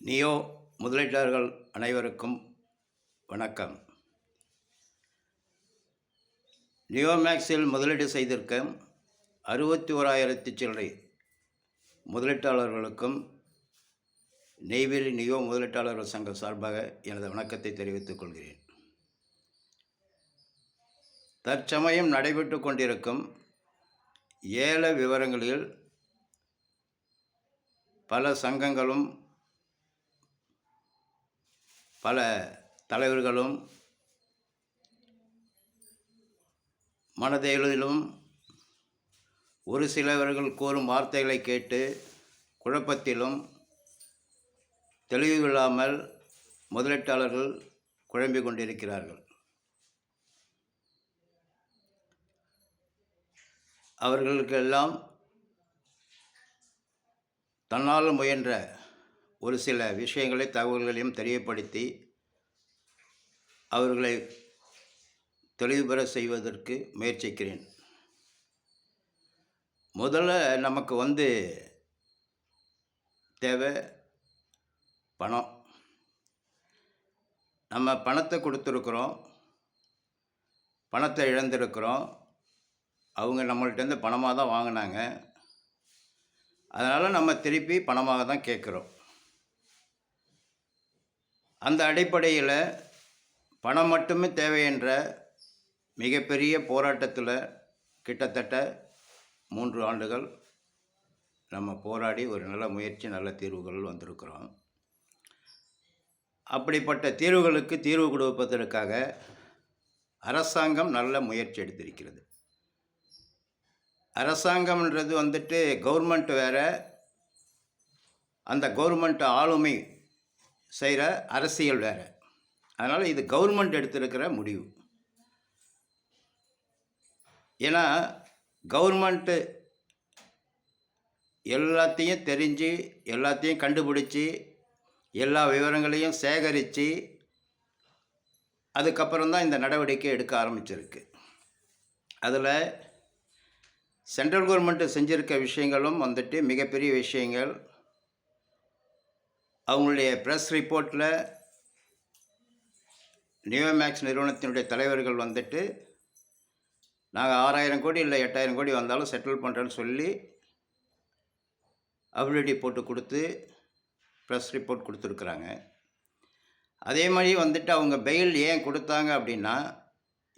Neo முதலீட்டாளர்கள் அனைவருக்கும் வணக்கம். நியோமேக்ஸில் முதலீடு செய்திருக்க 61,000 சில்லறை முதலீட்டாளர்களுக்கும் நெய்வேலி நியோ முதலீட்டாளர்கள் சங்க சார்பாக எனது வணக்கத்தை தெரிவித்துக் கொள்கிறேன். தற்சமயம் நடைபெற்று கொண்டிருக்கும் ஏல விவரங்களில் பல சங்கங்களும் பல தலைவர்களும் மனதேழுதிலும் ஒரு சிலவர்கள் கூறும் வார்த்தைகளை கேட்டு குழப்பத்திலும் தெளிவில்லாமல் முதலீட்டாளர்கள் குழம்பிக் கொண்டிருக்கிறார்கள். அவர்களுக்கெல்லாம் தன்னால் முயன்ற ஒரு சில விஷயங்களை தகவல்களையும் தெரியப்படுத்தி அவர்களை தெளிவு பெற செய்வதற்கு முயற்சிக்கிறேன். முதல்ல நமக்கு தேவை பணம். நம்ம பணத்தை கொடுத்துருக்குறோம், பணத்தை இழந்திருக்கிறோம். அவங்க நம்மள்கிட்டருந்து பணமாக தான் வாங்கினாங்க. அதனால் நம்ம திருப்பி பணமாக தான் கேட்குறோம். அந்த அடிப்படையில் பணம் மட்டுமே தேவை என்ற மிகப்பெரிய போராட்டத்தில் கிட்டத்தட்ட 3 ஆண்டுகள் நம்ம போராடி ஒரு நல்ல முயற்சி, நல்ல தீர்வுகள் வந்திருக்கிறோம். அப்படிப்பட்ட தீர்வுகளுக்கு தீர்வு கொடுப்பதற்காக அரசாங்கம் நல்ல முயற்சி எடுத்திருக்கிறது. அரசாங்கம்ன்றது கவர்மெண்ட் வேறு, அந்த கவர்மெண்ட் ஆளுமை செய்கிற அரசியல் வேறு. அதனால் இது கவர்மெண்ட் எடுத்திருக்கிற முடிவு. ஏன்னா கவர்மெண்ட்டு எல்லாத்தையும் தெரிஞ்சு, எல்லாத்தையும் கண்டுபிடிச்சி, எல்லா விவரங்களையும் சேகரித்து அதுக்கப்புறம்தான் இந்த நடவடிக்கை எடுக்க ஆரம்பிச்சிருக்கு. அதில் சென்ட்ரல் கவர்மெண்ட்டு செஞ்சுருக்க விஷயங்களும் மிகப்பெரிய விஷயங்கள். அவங்களுடைய ப்ரெஸ் ரிப்போர்ட்டில் நியோமேக்ஸ் நிறுவனத்தினுடைய தலைவர்கள் நாங்கள் 6,000 கோடி இல்லை 8,000 கோடி வந்தாலும் செட்டில் பண்ணுறேன்னு சொல்லி அபிலிட்டி போட்டு கொடுத்து ப்ரெஸ் ரிப்போர்ட் கொடுத்துருக்குறாங்க. அதே மாதிரி அவங்க பெயில் ஏன் கொடுத்தாங்க அப்படின்னா,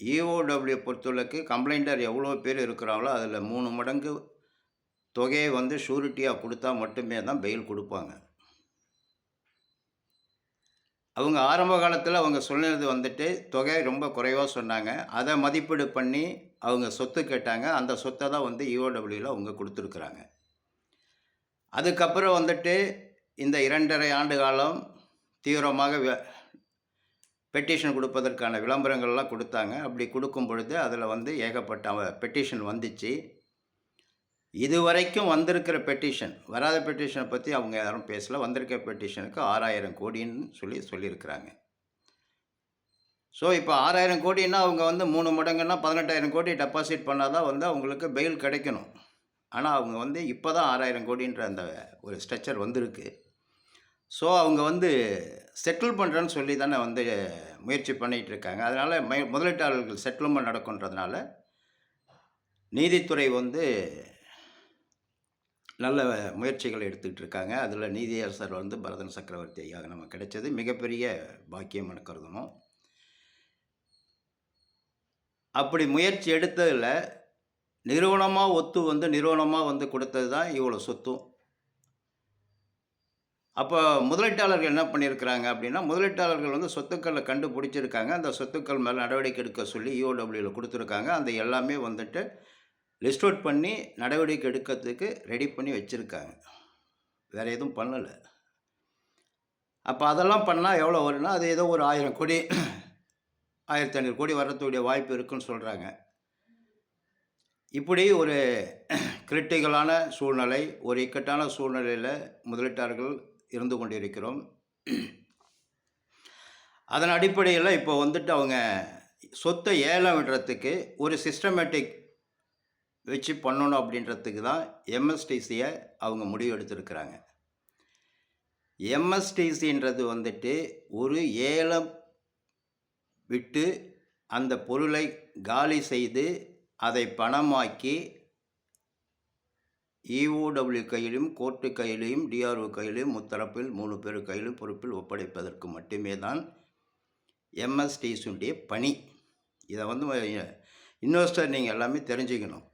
இஓடபிள்யூ பொறுத்தவரைக்கு கம்ப்ளைண்டர் எவ்வளோ பேர் இருக்கிறாங்களோ அதில் 3 மடங்கு தொகையை ஷூரிட்டியாக கொடுத்தா மட்டுமே தான் பெயில் கொடுப்பாங்க. அவங்க ஆரம்ப காலத்தில் அவங்க சொன்னது தொகை ரொம்ப குறைவாக சொன்னாங்க. அதை மதிப்பீடு பண்ணி அவங்க சொத்து கேட்டாங்க. அந்த சொத்தை தான் இஓடபிள்யூவில் அவங்க கொடுத்துருக்குறாங்க. அதுக்கப்புறம் இந்த 2.5 ஆண்டு காலம் தீவிரமாக பெட்டிஷன் கொடுப்பதற்கான விளம்பரங்கள்லாம் கொடுத்தாங்க. அப்படி கொடுக்கும் பொழுது அதில் ஏகப்பட்ட பெட்டிஷன் வந்துச்சு. இதுவரைக்கும் வந்திருக்கிற பெட்டிஷன், வராத பெட்டிஷனை பற்றி அவங்க யாரும் பேசல. வந்திருக்க பெட்டிஷனுக்கு 6,000 கோடின்னு சொல்லியிருக்கிறாங்க. ஸோ இப்போ 6,000 கோடின்னா அவங்க 3 மடங்குன்னா 18,000 கோடி டெபாசிட் பண்ணால் தான் அவங்களுக்கு பெயில் கிடைக்கணும். ஆனால் அவங்க இப்போ தான் 6,000 கோடின்ற அந்த ஒரு ஸ்ட்ரக்சர் வந்திருக்கு. ஸோ அவங்க செட்டில் பண்ணுறேன்னு சொல்லி தானே முயற்சி பண்ணிகிட்டு இருக்காங்க. அதனால் முதலீட்டாளர்கள் செட்டில்மெண்ட் நடக்குன்றதுனால நீதித்துறை நல்ல முயற்சிகள் எடுத்துக்கிட்டு இருக்காங்க. அதில் நீதியரசர் பரதன் சக்கரவர்த்தி ஐயாக நமக்கு கிடைச்சது மிகப்பெரிய பாக்கியம் என கருதணும். அப்படி முயற்சி எடுத்ததில் நிறுவனமாக ஒத்து நிறுவனமாக கொடுத்தது தான் இவ்வளோ சொத்தும். அப்போ முதலீட்டாளர்கள் என்ன பண்ணியிருக்கிறாங்க அப்படின்னா, முதலீட்டாளர்கள் சொத்துக்களை கண்டுபிடிச்சிருக்காங்க. அந்த சொத்துக்கள் மேலே நடவடிக்கை எடுக்க சொல்லி இஓடபிள்யூவில் கொடுத்துருக்காங்க. அந்த எல்லாமே லிஸ்ட் அவுட் பண்ணி நடவடிக்கை எடுக்கிறதுக்கு ரெடி பண்ணி வச்சுருக்காங்க. வேறு எதுவும் பண்ணலை. அப்போ அதெல்லாம் பண்ணால் எவ்வளோ வரும்னா, அது ஏதோ ஒரு 1,000 கோடி 1,500 கோடி வரக்கூடிய வாய்ப்பு இருக்குன்னு சொல்கிறாங்க. இப்படி ஒரு கிரிட்டிக்கலான சூழ்நிலை, ஒரு இக்கட்டான சூழ்நிலையில் முதலீட்டாளர்கள் இருந்து கொண்டிருக்கிறோம். அதன் அடிப்படையில் இப்போ அவங்க சொத்தை ஏலம் விடுறதுக்கு ஒரு சிஸ்டமேட்டிக் வச்சு பண்ணணும் அப்படின்றதுக்கு தான் எம்எஸ்டிசியை அவங்க முடிவு எடுத்திருக்கிறாங்க. எம்எஸ்டிசின்றது வந்துட்டு ஒரு ஏலம் விட்டு அந்த பொருளை காலி செய்து அதை பணமாக்கி இஓடபிள்யூ கையிலும் கோர்ட்டு கையிலையும் டிஆர்ஓ கையிலையும் முத்தரப்பில் 3 பேர் கையிலும் பொறுப்பில் ஒப்படைப்பதற்கு மட்டுமே தான் எம்எஸ்டிசியுடைய பணி. இதை வந்து இன்வெஸ்டர் நீங்கள் எல்லாமே தெரிஞ்சுக்கணும்.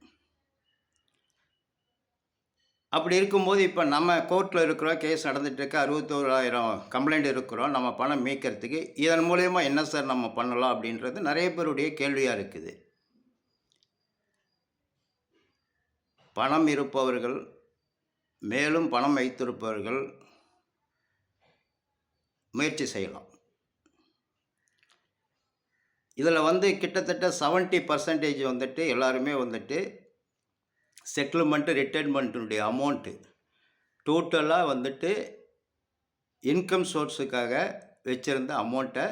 அப்படி இருக்கும்போது இப்போ நம்ம கோர்ட்டில் இருக்கிறோம், கேஸ் நடந்துகிட்ருக்கு, 61,000 கம்ப்ளைண்ட் இருக்கிறோம், நம்ம பணம் மீட்கிறதுக்கு இதன் மூலயமா என்ன சார் நம்ம பண்ணலாம் அப்படின்றது நிறைய பேருடைய கேள்வியாக இருக்குது. பணம் இருப்பவர்கள், மேலும் பணம் வைத்திருப்பவர்கள் முயற்சி செய்யலாம். இதில் வந்து கிட்டத்தட்ட 70% வந்துட்டு எல்லாருமே வந்துட்டு செட்டில்மெண்ட்டு, ரிட்டைர்மெண்ட்டுடைய அமௌண்ட்டு டோட்டலாக வந்துட்டு இன்கம் சோர்ஸுக்காக வச்சுருந்த அமௌண்ட்டை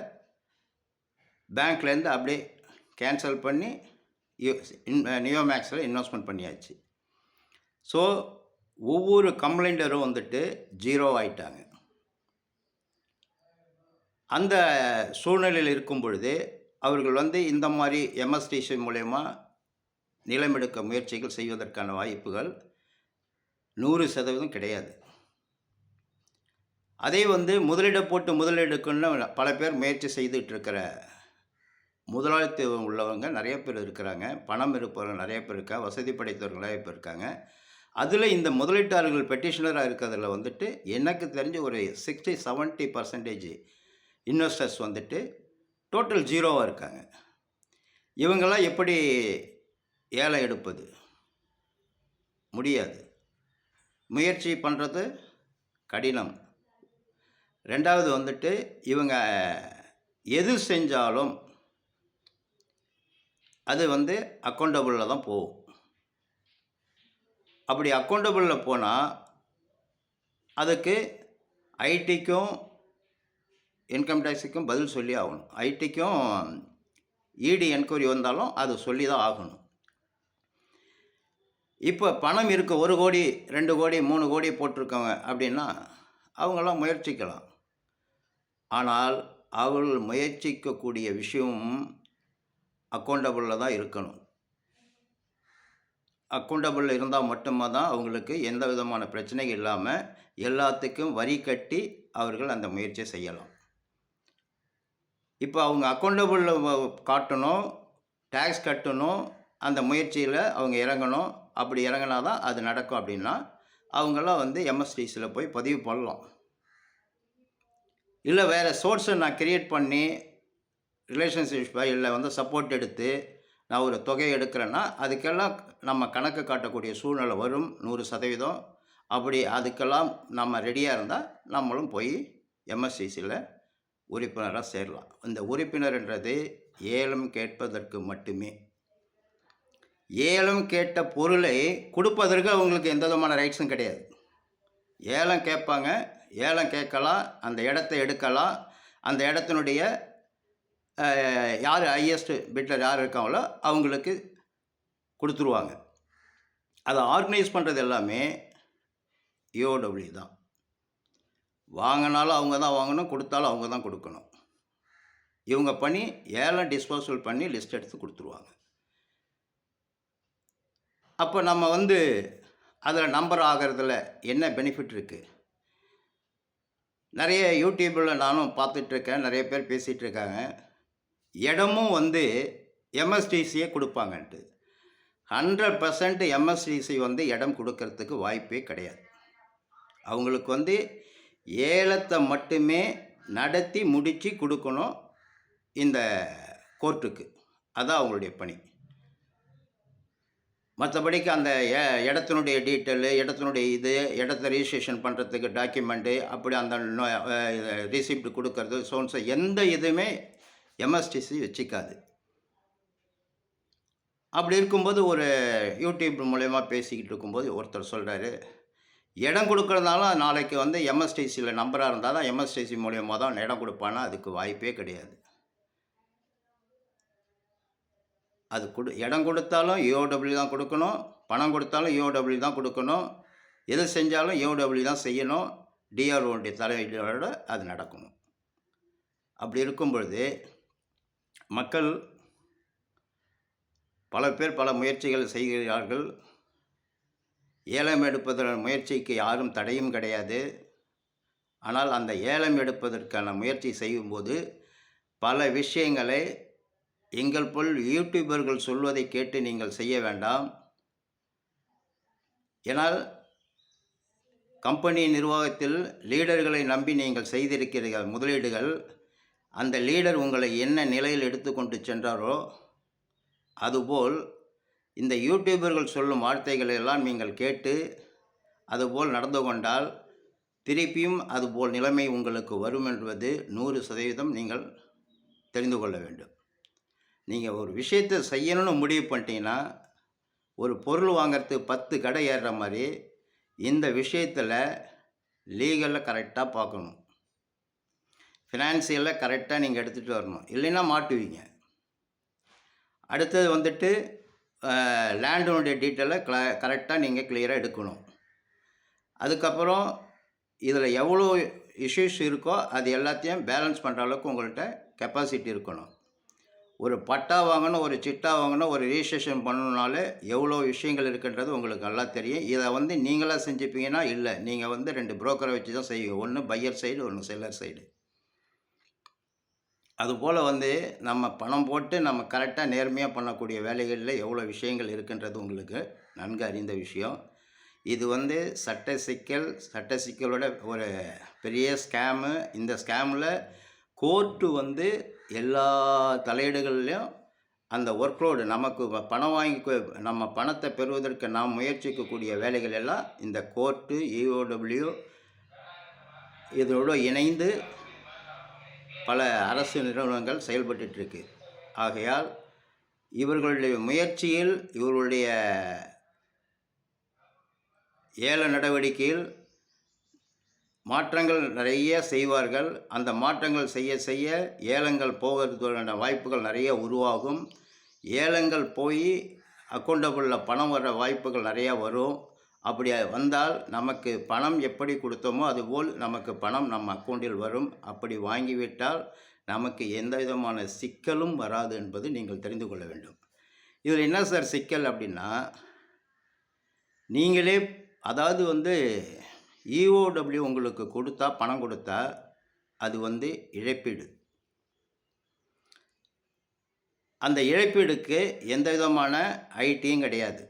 பேங்க்லேருந்து அப்படியே கேன்சல் பண்ணி நியோமேக்ஸில் இன்வெஸ்ட்மெண்ட் பண்ணியாச்சு. ஸோ ஒவ்வொரு கம்ப்ளைண்டரும் வந்துட்டு 0 ஆகிட்டாங்க. அந்த சூழ்நிலையில் இருக்கும் பொழுது அவர்கள் வந்து இந்த மாதிரி எம்எஸ்டிசி மூலயமா நிலம் எடுக்க முயற்சிகள் செய்வதற்கான வாய்ப்புகள் 100% கிடையாது. அதே வந்து முதலீடை போட்டு முதலீடுக்குன்னு பல பேர் முயற்சி செய்துட்டு இருக்கிற முதலாளித்துவம் உள்ளவங்க நிறைய பேர் இருக்கிறாங்க. பணம் இருப்பவர்கள் நிறைய பேர் இருக்காங்க, வசதி படைத்தவர்கள் நிறைய பேர் இருக்காங்க. அதில் இந்த முதலீட்டாளர்கள் பெட்டிஷனராக இருக்கிறதுல வந்துட்டு எனக்கு தெரிஞ்ச ஒரு 60-70% இன்வெஸ்டர்ஸ் வந்துட்டு டோட்டல் 0வாக இருக்காங்க. இவங்கெல்லாம் எப்படி ஏலம் எடுப்பது? முடியாது. முயற்சி பண்ணுறது கடினம். 2வது வந்துட்டு இவங்க எது செஞ்சாலும் அது வந்து அக்கௌண்டபிளில் தான் போகும். அப்படி அக்கௌண்டபிளில் போனால் அதுக்கு ஐடிக்கும் இன்கம் டேக்ஸுக்கும் பதில் சொல்லி ஆகணும். ஐடிக்கும் இடி என்கொயரி வந்தாலும் அது சொல்லி தான் ஆகணும். இப்போ பணம் இருக்க 1 கோடி 2 கோடி 3 கோடி போட்டிருக்கவங்க அப்படின்னா அவங்களாம் முயற்சிக்கலாம். ஆனால் அவர்கள் முயற்சிக்கக்கூடிய விஷயம் அக்கௌண்டபிளில் தான் இருக்கணும். அக்கௌண்டபிள் இருந்தால் மட்டுமே தான் அவங்களுக்கு எந்த விதமான பிரச்சனையும் இல்லாமல் எல்லாத்துக்கும் வரி கட்டி அவர்கள் அந்த முயற்சியை செய்யலாம். இப்போ அவங்க அக்கௌண்டபிளில் காட்டணும், டேக்ஸ் கட்டணும், அந்த முயற்சியில் அவங்க இறங்கணும். அப்படி இறங்கினா தான் அது நடக்கும். அப்படின்னா அவங்களாம் வந்து எம்எஸ்டிசியில் போய் பதிவு பண்ணலாம். இல்லை வேறு சோர்ஸை நான் கிரியேட் பண்ணி ரிலேஷன்ஷிப் இல்லை வந்து சப்போர்ட் எடுத்து நான் ஒரு தொகையை எடுக்கிறேன்னா அதுக்கெல்லாம் நம்ம கணக்கு காட்டக்கூடிய சூழ்நிலை வரும் 100%. அப்படி அதுக்கெல்லாம் நம்ம ரெடியாக இருந்தால் நம்மளும் போய் எம்எஸ்டிசியில் உறுப்பினராக சேரலாம். இந்த உறுப்பினர்ன்றது ஏலம் கேட்பதற்கு மட்டுமே. ஏலம் கேட்ட பொருளை கொடுப்பதற்கு அவங்களுக்கு எந்த விதமான ரைட்ஸும் கிடையாது. ஏலம் கேட்பாங்க, ஏலம் கேட்கலாம், அந்த இடத்த எடுக்கலாம், அந்த இடத்தினுடைய யார் ஹையஸ்ட் பிட்டர் யார் இருக்காங்களோ அவங்களுக்கு கொடுத்துருவாங்க. அதை ஆர்கனைஸ் பண்ணுறது எல்லாமே இஓடபிள்யூ தான். வாங்கினாலும் அவங்க தான் வாங்கணும், கொடுத்தாலும் அவங்க தான் கொடுக்கணும். இவங்க பண்ணி ஏலம் டிஸ்போசல் பண்ணி லிஸ்ட் எடுத்து கொடுத்துருவாங்க. அப்போ நம்ம வந்து அதில் நம்பர் ஆகிறதுல என்ன பெனிஃபிட் இருக்குது? நிறைய யூடியூப்பில் நானும் பார்த்துட்ருக்கேன், நிறைய பேர் பேசிகிட்டு இருக்காங்க. இடமும் வந்து எம்எஸ்டிசியே கொடுப்பாங்கன்ட்டு. 100% எம்எஸ்டிசி வந்து இடம் கொடுக்கறதுக்கு வாய்ப்பே கிடையாது. அவங்களுக்கு வந்து ஏலத்தை மட்டுமே நடத்தி முடித்து கொடுக்கணும் இந்த கோர்ட்டுக்கு. அதான் அவங்களுடைய பணி. மற்றபடிக்கு அந்த இடத்தினுடைய டீட்டெயிலு, இடத்தினுடைய இடத்த ரிஜிஸ்ட்ரேஷன் பண்ணுறதுக்கு டாக்குமெண்ட்டு, அப்படி அந்த ரிசிப்ட் கொடுக்கறது, சோன்ஸை எந்த இதுவுமே எம்எஸ்டிசி வச்சுக்காது. அப்படி இருக்கும்போது ஒரு யூடியூப் மூலயமா பேசிக்கிட்டு இருக்கும்போது ஒருத்தர் சொல்கிறாரு, இடம் கொடுக்குறதுனால நாளைக்கு வந்து எம்எஸ்டிசியில் நம்பராக இருந்தால் தான் எம்எஸ்டிசி மூலயமா தான் இடம் கொடுப்பானா? அதுக்கு வாய்ப்பே கிடையாது. அது இடம் கொடுத்தாலும் இஓடபிள்யூ தான் கொடுக்கணும், பணம் கொடுத்தாலும் இஓடபிள்யூ தான் கொடுக்கணும், எது செஞ்சாலும் இஓடபிள்யூ தான் செய்யணும். டிஆர்ஓடைய தலைவரோட அது நடக்கணும். அப்படி இருக்கும் பொழுது மக்கள் பல பேர் பல முயற்சிகள் செய்கிறார்கள். ஏலம் எடுப்பதன் முயற்சிக்கு யாரும் தடையும் கிடையாது. ஆனால் அந்த ஏலம் எடுப்பதற்கான முயற்சி செய்யும்போது பல விஷயங்களை எங்கள் போல் யூடியூபர்கள் சொல்வதை கேட்டு நீங்கள் செய்ய வேண்டாம். ஏனால் கம்பெனி நிர்வாகத்தில் லீடர்களை நம்பி நீங்கள் செய்திருக்கிறீர்கள் முதலீடுகள். அந்த லீடர் உங்களை என்ன நிலையில் எடுத்துக்கொண்டு சென்றாரோ அதுபோல் இந்த யூடியூபர்கள் சொல்லும் வார்த்தைகளை எல்லாம் நீங்கள் கேட்டு அதுபோல் நடந்து கொண்டால் திருப்பியும் அதுபோல் நிலைமை உங்களுக்கு வரும் என்பது 100% நீங்கள் தெரிந்து கொள்ள வேண்டும். நீங்கள் ஒரு விஷயத்தை செய்யணும்னு முடிவு பண்ணிட்டீங்கன்னா, ஒரு பொருள் வாங்கிறதுக்கு 10 கடை ஏறுற மாதிரி இந்த விஷயத்தில் லீகலில் கரெக்டாக பார்க்கணும். ஃபினான்சியலில் கரெக்டாக நீங்கள் எடுத்துகிட்டு வரணும். இல்லைன்னா மாட்டுவீங்க. அடுத்தது வந்துட்டு லேண்டினுடைய டீட்டெயிலை கரெக்டாக நீங்கள் கிளியராக எடுக்கணும். அதுக்கப்புறம் இதில் எவ்வளோ இஷ்யூஸ் இருக்கோ அது எல்லாத்தையும் பேலன்ஸ் பண்ணுற அளவுக்கு உங்கள்கிட்ட கெப்பாசிட்டி இருக்கணும். ஒரு பட்டா வாங்கணும், ஒரு சிட்டா வாங்கணும், ஒரு ரிஜிஸ்ட்ரேஷன் பண்ணணுனாலே எவ்வளோ விஷயங்கள் இருக்குன்றது உங்களுக்கு நல்லா தெரியும். இதை நீங்களாக செஞ்சுப்பீங்கன்னா இல்லை, நீங்கள் 2 புரோக்கரை வச்சு தான் செய்வீங்க. ஒன்று பையர் சைடு, ஒன்று செல்லர் சைடு. அதுபோல் நம்ம பணம் போட்டு நம்ம கரெக்டாக நேர்மையாக பண்ணக்கூடிய வேலைகளில் எவ்வளோ விஷயங்கள் இருக்குன்றது உங்களுக்கு நன்கு அறிந்த விஷயம். இது சட்ட சிக்கலோட ஒரு பெரிய ஸ்கேமு. இந்த ஸ்கேமில் கோர்ட்டு எல்லா தலையீடுகள்லையும் அந்த ஒர்க்லோடு நமக்கு பணம் நம்ம பணத்தை பெறுவதற்கு நாம் முயற்சிக்கக்கூடிய வேலைகள் எல்லாம் இந்த கோர்ட்டு, EOW இதோடு இணைந்து பல அரசு நிறுவனங்கள் செயல்பட்டுருக்கு. ஆகையால் இவர்களுடைய முயற்சியில், இவர்களுடைய ஏல நடவடிக்கையில் மாற்றங்கள் நிறைய செய்வார்கள். அந்த மாற்றங்கள் செய்ய செய்ய ஏலங்கள் போகிறதுக்கான வாய்ப்புகள் நிறைய உருவாகும். ஏலங்கள் போய் அக்கௌண்டபிளில் பணம் வர வாய்ப்புகள் நிறையா வரும். அப்படி வந்தால் நமக்கு பணம் எப்படி கொடுத்தோமோ அதுபோல் நமக்கு பணம் நம்ம அக்கௌண்டில் வரும். அப்படி வாங்கிவிட்டால் நமக்கு எந்த விதமான சிக்கலும் வராது என்பது நீங்கள் தெரிந்து கொள்ள வேண்டும். இதில் என்ன சார் சிக்கல் அப்படின்னா, நீங்களே அதாவது EOW உங்களுக்கு கொடுத்தா, பணம் கொடுத்தா அது இழப்பீடு. அந்த இழப்பீடுக்கு எந்த விதமான ஐடியும் கிடையாது.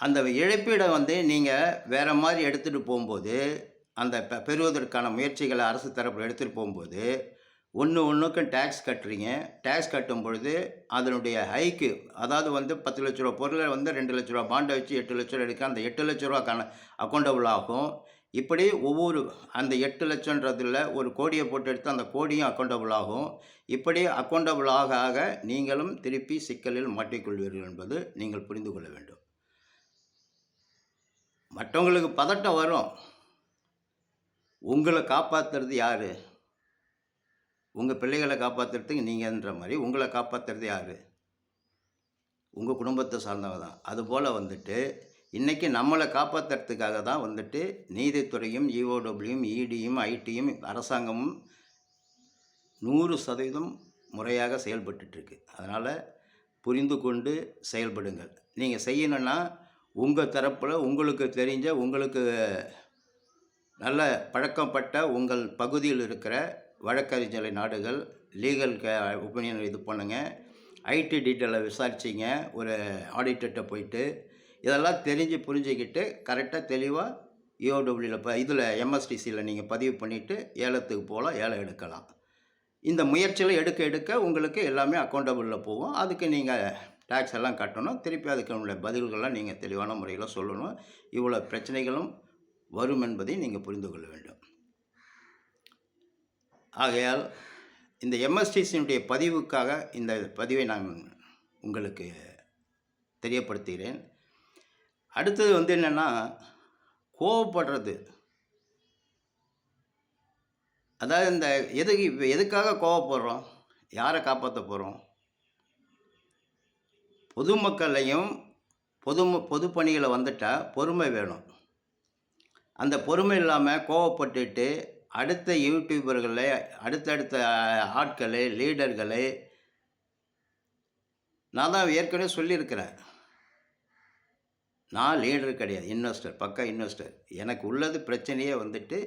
அந்த இழப்பீடை நீங்கள் வேறு மாதிரி எடுத்துகிட்டு போகும்போது, அந்த பெறுவதற்கான முயற்சிகளை அரசு தரப்பில் எடுத்துகிட்டு போகும்போது ஒன்றுக்கும் டேக்ஸ் கட்டுறீங்க. டேக்ஸ் கட்டும் பொழுது அதனுடைய ஹைக்கு, அதாவது 10 லட்ச ரூபா பொருளை 2 லட்ச ரூபா பாண்டை வச்சு 8 லட்ச ரூபா எடுக்க அந்த 8 லட்ச ரூபாக்கான அக்கௌண்டபிள் ஆகும். இப்படி ஒவ்வொரு அந்த 8 லட்சன்றதில் ஒரு கோடியை போட்டு எடுத்து அந்த கோடியும் அக்கௌண்டபிள் ஆகும். இப்படி அக்கௌண்டபிள் ஆக ஆக நீங்களும் திருப்பி சிக்கலில் மாட்டிக்கொள்வீர்கள் என்பது நீங்கள் புரிந்து கொள்ள வேண்டும். மற்றவங்களுக்கு பதட்டம் வரும். உங்களை காப்பாற்றுறது யார்? உங்கள் பிள்ளைகளை காப்பாற்றுறதுக்கு நீங்கன்ற மாதிரி உங்களை காப்பாற்றுறது யார்? உங்கள் குடும்பத்தை சார்ந்தவங்க தான். அதுபோல் இன்றைக்கி நம்மளை காப்பாற்றுறதுக்காக தான் நீதித்துறையும், EOWயும், EDயும், ITயும், அரசாங்கமும் 100% முறையாக செயல்பட்டுருக்கு. அதனால் புரிந்து கொண்டு செயல்படுங்கள். நீங்கள் செய்யணுன்னா உங்கள் தரப்பில் உங்களுக்கு தெரிஞ்ச, உங்களுக்கு நல்ல பழக்கப்பட்ட உங்கள் பகுதியில் இருக்கிற வழக்கறிஞரை நாடுகள், லீகல் ஒப்பீனியன் இது பண்ணுங்கள். ஐடி டீட்டெயிலை விசாரிச்சிங்க, ஒரு ஆடிட்டர்கிட்ட போயிட்டு இதெல்லாம் தெரிஞ்சு புரிஞ்சுக்கிட்டு கரெக்டாக தெளிவாக EOWவில் இதில் MSTCயில் நீங்கள் பதிவு பண்ணிவிட்டு ஏலத்துக்கு போகலாம், ஏலம் எடுக்கலாம். இந்த முயற்சியில் எடுக்க எடுக்க உங்களுக்கு எல்லாமே அக்கௌண்டபிளில் போகும். அதுக்கு நீங்கள் டேக்ஸ் எல்லாம் கட்டணும். திருப்பி அதுக்கு பதில்கள்லாம் நீங்கள் தெளிவான முறையில் சொல்லணும். இவ்வளோ பிரச்சனைகளும் வரும் என்பதை நீங்கள் புரிந்து கொள்ள வேண்டும். ஆகையால் இந்த MSTCயினுடைய பதிவுக்காக இந்த பதிவை நான் உங்களுக்கு தெரியப்படுத்துகிறேன். அடுத்தது என்னென்னா, கோவப்படுறது. அதாவது இந்த எதுக்காக கோவப்படுறோம்? யாரை காப்பாற்ற போகிறோம்? பொதுமக்களையும் பொது பணிகளை வந்துட்டால் பொறுமை வேணும். அந்த பொறுமை இல்லாமல் கோவப்பட்டுட்டு அடுத்த யூடியூபர்களை அடுத்தடுத்த ஆட்களை லீடர்களை நான் தான் ஏற்கனவே சொல்லியிருக்கிறேன். நான் லீடர் கிடையாது, இன்வெஸ்டர், பக்கா இன்வெஸ்டர். எனக்கு உள்ளது பிரச்சனையே வந்துட்டு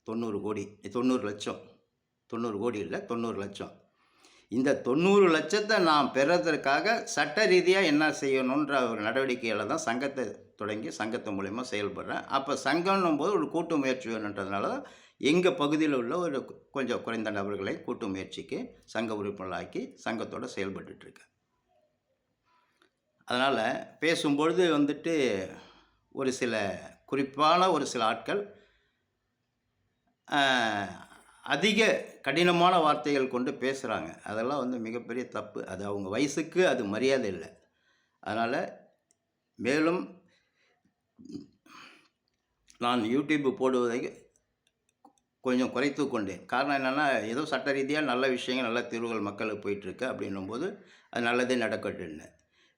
90 கோடி, 90 லட்சம். 90 கோடி இல்லை, 90 லட்சம். இந்த 90 லட்சத்தை நான் பெறதற்காக சட்ட ரீதியாக என்ன செய்யணுன்ற ஒரு நடவடிக்கையில் தான் சங்கத்தை தொடங்கி சங்கத்து மூலயமா செயல்படுறேன். அப்போ சங்கம்னும் போது ஒரு கூட்டு முயற்சி வேணுன்றதுனால தான் எங்கள் பகுதியில் உள்ள ஒரு கொஞ்சம் குறைந்த நபர்களை கூட்டு முயற்சிக்கு சங்க உறுப்பினர்களாக்கி சங்கத்தோடு செயல்பட்டுருக்கேன். அதனால் பேசும்பொழுது வந்துட்டு ஒரு சில குறிப்பான ஒரு சில ஆட்கள் அதிக கடினமான வார்த்தைகள் கொண்டு பேசுகிறாங்க. அதெல்லாம் வந்து மிகப்பெரிய தப்பு. அது அவங்க வயசுக்கு அது மரியாதை இல்லை. அதனால் மேலும் நான் யூடியூப் போடுவதை கொஞ்சம் குறைத்து கொண்டேன். காரணம் என்னென்னா, ஏதோ சட்ட ரீதியாக நல்ல விஷயங்கள், நல்ல தீர்வுகள் மக்களுக்கு போயிட்டுருக்கு அப்படின்னும்போது அது நல்லதே நடக்கட்டுன்னு.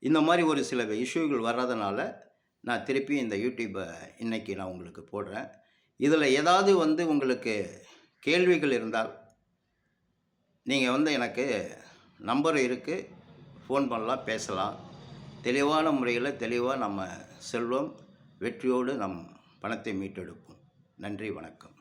இந்த மாதிரி ஒரு சில இஷ்யூகள் வர்றதுனால நான் திருப்பி இந்த யூடியூப்பை இன்றைக்கி நான் உங்களுக்கு போடுறேன். இதில் ஏதாவது வந்து உங்களுக்கு கேள்விகள் இருந்தால் நீங்கள் வந்து எனக்கு நம்பர் இருக்குது, ஃபோன் பண்ணலாம், பேசலாம். தெளிவான முறையில் தெளிவாக நம்ம செல்வோம். வெற்றியோடு நம் பணத்தை மீட்டெடுப்போம். நன்றி, வணக்கம்.